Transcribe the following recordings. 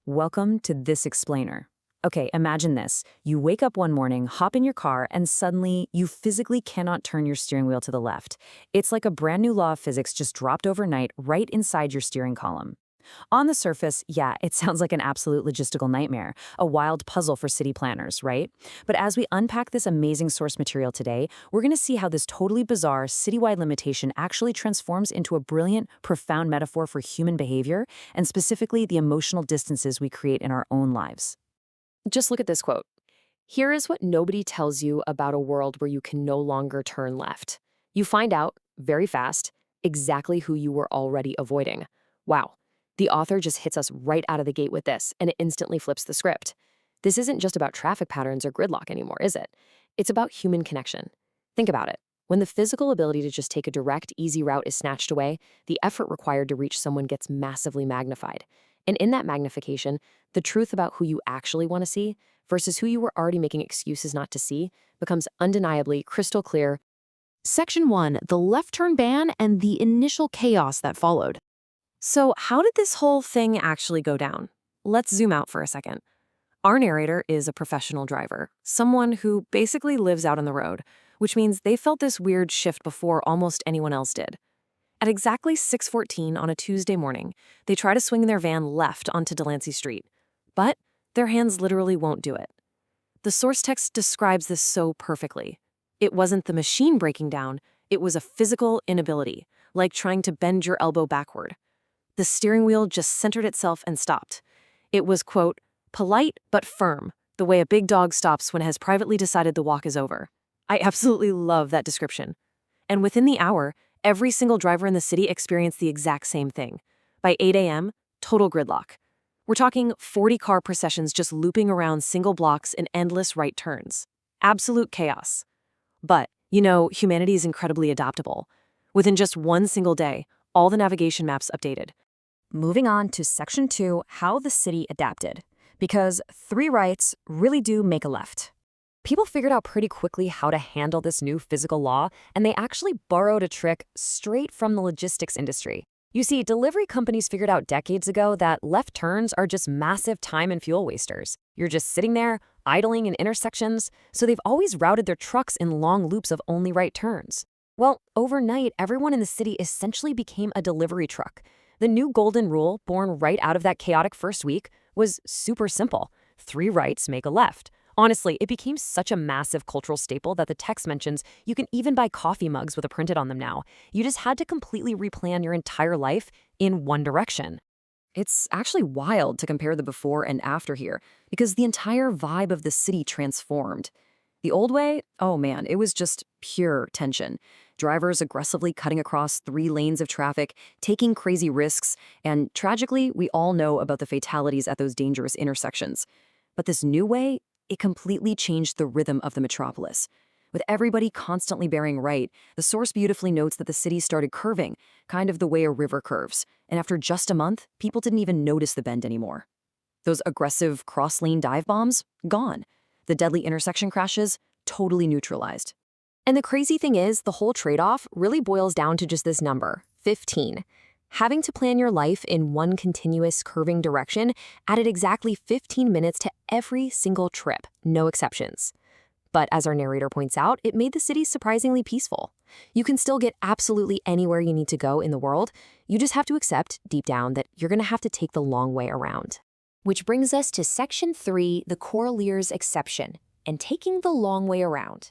Welcome to This Explainer. Okay, imagine this. You wake up one morning, hop in your car, and suddenly you physically cannot turn your steering wheel to the left. It's like a brand new law of physics just dropped overnight right inside your steering column. On the surface, yeah, it sounds like an absolute logistical nightmare, a wild puzzle for city planners, right? But as we unpack this amazing source material today, we're going to see how this totally bizarre citywide limitation actually transforms into a brilliant, profound metaphor for human behavior, and specifically the emotional distances we create in our own lives. Just look at this quote. Here is what nobody tells you about a world where you can no longer turn left. You find out, very fast, exactly who you were already avoiding. Wow. The author just hits us right out of the gate with this, and it instantly flips the script. This isn't just about traffic patterns or gridlock anymore, is it? It's about human connection. Think about it. When the physical ability to just take a direct, easy route is snatched away, the effort required to reach someone gets massively magnified. And in that magnification, the truth about who you actually want to see versus who you were already making excuses not to see becomes undeniably crystal clear. Section 1, the left turn ban and the initial chaos that followed. So how did this whole thing actually go down? Let's zoom out for a second. Our narrator is a professional driver, someone who basically lives out on the road, which means they felt this weird shift before almost anyone else did. At exactly 6:14 on a Tuesday morning, they try to swing their van left onto Delancey Street, but their hands literally won't do it. The source text describes this so perfectly. It wasn't the machine breaking down, it was a physical inability, like trying to bend your elbow backward. The steering wheel just centered itself and stopped. It was, quote, polite but firm, the way a big dog stops when it has privately decided the walk is over. I absolutely love that description. And within the hour, every single driver in the city experienced the exact same thing. By 8 a.m., total gridlock. We're talking 40-car processions just looping around single blocks in endless right turns. Absolute chaos. But, humanity is incredibly adaptable. Within just one single day, all the navigation maps updated. Moving on to Section 2, how the city adapted. Because 3 rights really do make a left. People figured out pretty quickly how to handle this new physical law, and they actually borrowed a trick straight from the logistics industry. You see, delivery companies figured out decades ago that left turns are just massive time and fuel wasters. You're just sitting there, idling in intersections, so they've always routed their trucks in long loops of only right turns. Well, overnight, everyone in the city essentially became a delivery truck. The new golden rule, born right out of that chaotic first week, was super simple. 3 rights make a left. Honestly, it became such a massive cultural staple that the text mentions you can even buy coffee mugs with a printed on them now. You just had to completely replan your entire life in one direction. It's actually wild to compare the before and after here, because the entire vibe of the city transformed. The old way, oh man, it was just pure tension. Drivers aggressively cutting across 3 lanes of traffic, taking crazy risks, and tragically, we all know about the fatalities at those dangerous intersections. But this new way, it completely changed the rhythm of the metropolis. With everybody constantly bearing right, the source beautifully notes that the city started curving, kind of the way a river curves, and after just a month, people didn't even notice the bend anymore. Those aggressive cross-lane dive bombs? Gone. The deadly intersection crashes? Totally neutralized. And the crazy thing is, the whole trade-off really boils down to just this number, 15. Having to plan your life in one continuous curving direction added exactly 15 minutes to every single trip, no exceptions. But as our narrator points out, it made the city surprisingly peaceful. You can still get absolutely anywhere you need to go in the world. You just have to accept, deep down, that you're going to have to take the long way around. Which brings us to Section 3, the Corlears exception, and taking the long way around.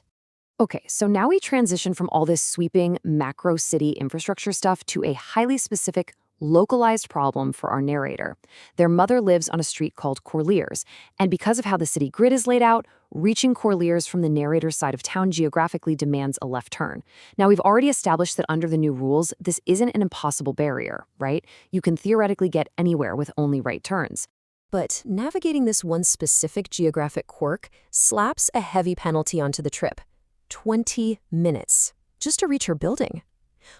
Okay, so now we transition from all this sweeping macro city infrastructure stuff to a highly specific, localized problem for our narrator. Their mother lives on a street called Corlears, and because of how the city grid is laid out, reaching Corlears from the narrator's side of town geographically demands a left turn. Now, we've already established that under the new rules, this isn't an impossible barrier, right? You can theoretically get anywhere with only right turns. But navigating this one specific geographic quirk slaps a heavy penalty onto the trip. 20 minutes just to reach her building.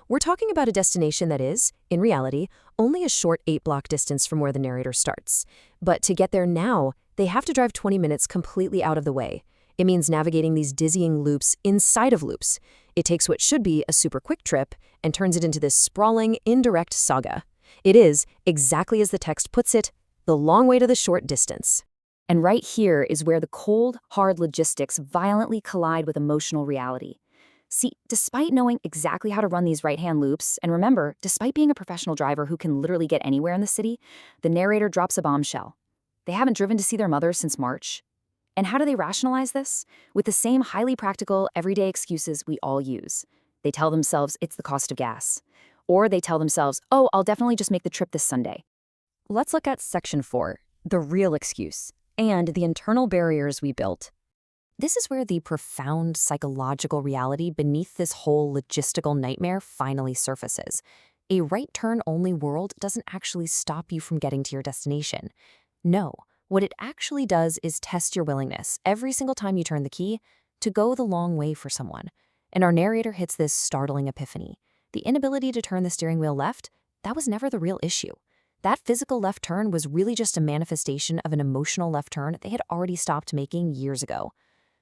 We're talking about a destination that is, in reality, only a short 8-block distance from where the narrator starts. But to get there now, they have to drive 20 minutes completely out of the way. It means navigating these dizzying loops inside of loops. It takes what should be a super quick trip and turns it into this sprawling, indirect saga. It is, exactly as the text puts it, the long way to the short distance. And right here is where the cold, hard logistics violently collide with emotional reality. See, despite knowing exactly how to run these right-hand loops, and remember, despite being a professional driver who can literally get anywhere in the city, the narrator drops a bombshell. They haven't driven to see their mother since March. And how do they rationalize this? With the same highly practical, everyday excuses we all use. They tell themselves it's the cost of gas. Or they tell themselves, oh, I'll definitely just make the trip this Sunday. Let's look at Section 4, the real excuse, and the internal barriers we built. This is where the profound psychological reality beneath this whole logistical nightmare finally surfaces. A right-turn-only world doesn't actually stop you from getting to your destination. No, what it actually does is test your willingness, every single time you turn the key, to go the long way for someone. And our narrator hits this startling epiphany. The inability to turn the steering wheel left, that was never the real issue. That physical left turn was really just a manifestation of an emotional left turn they had already stopped making years ago.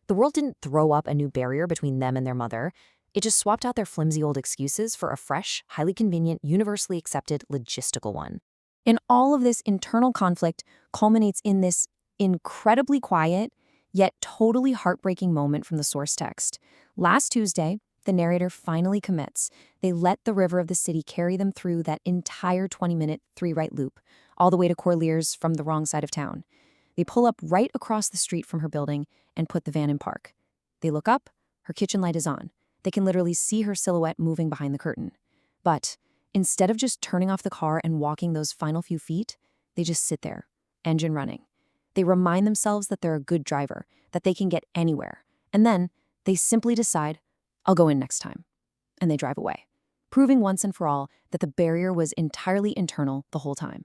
The world didn't throw up a new barrier between them and their mother. It just swapped out their flimsy old excuses for a fresh, highly convenient, universally accepted logistical one. And all of this internal conflict culminates in this incredibly quiet, yet totally heartbreaking moment from the source text. Last Tuesday, the narrator finally commits. They let the river of the city carry them through that entire 20-minute three-right loop, all the way to Corlears from the wrong side of town. They pull up right across the street from her building and put the van in park. They look up, her kitchen light is on. They can literally see her silhouette moving behind the curtain. But instead of just turning off the car and walking those final few feet, they just sit there, engine running. They remind themselves that they're a good driver, that they can get anywhere. And then they simply decide, I'll go in next time. And they drive away, proving once and for all that the barrier was entirely internal the whole time.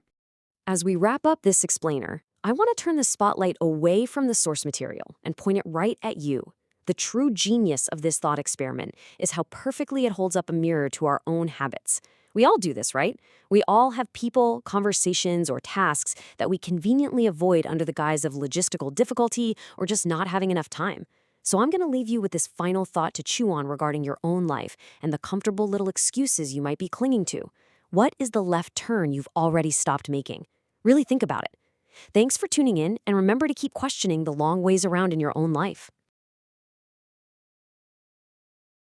As we wrap up this explainer, I want to turn the spotlight away from the source material and point it right at you. The true genius of this thought experiment is how perfectly it holds up a mirror to our own habits. We all do this, right? We all have people, conversations, or tasks that we conveniently avoid under the guise of logistical difficulty or just not having enough time. So I'm going to leave you with this final thought to chew on regarding your own life and the comfortable little excuses you might be clinging to. What is the left turn you've already stopped making? Really think about it. Thanks for tuning in, and remember to keep questioning the long ways around in your own life.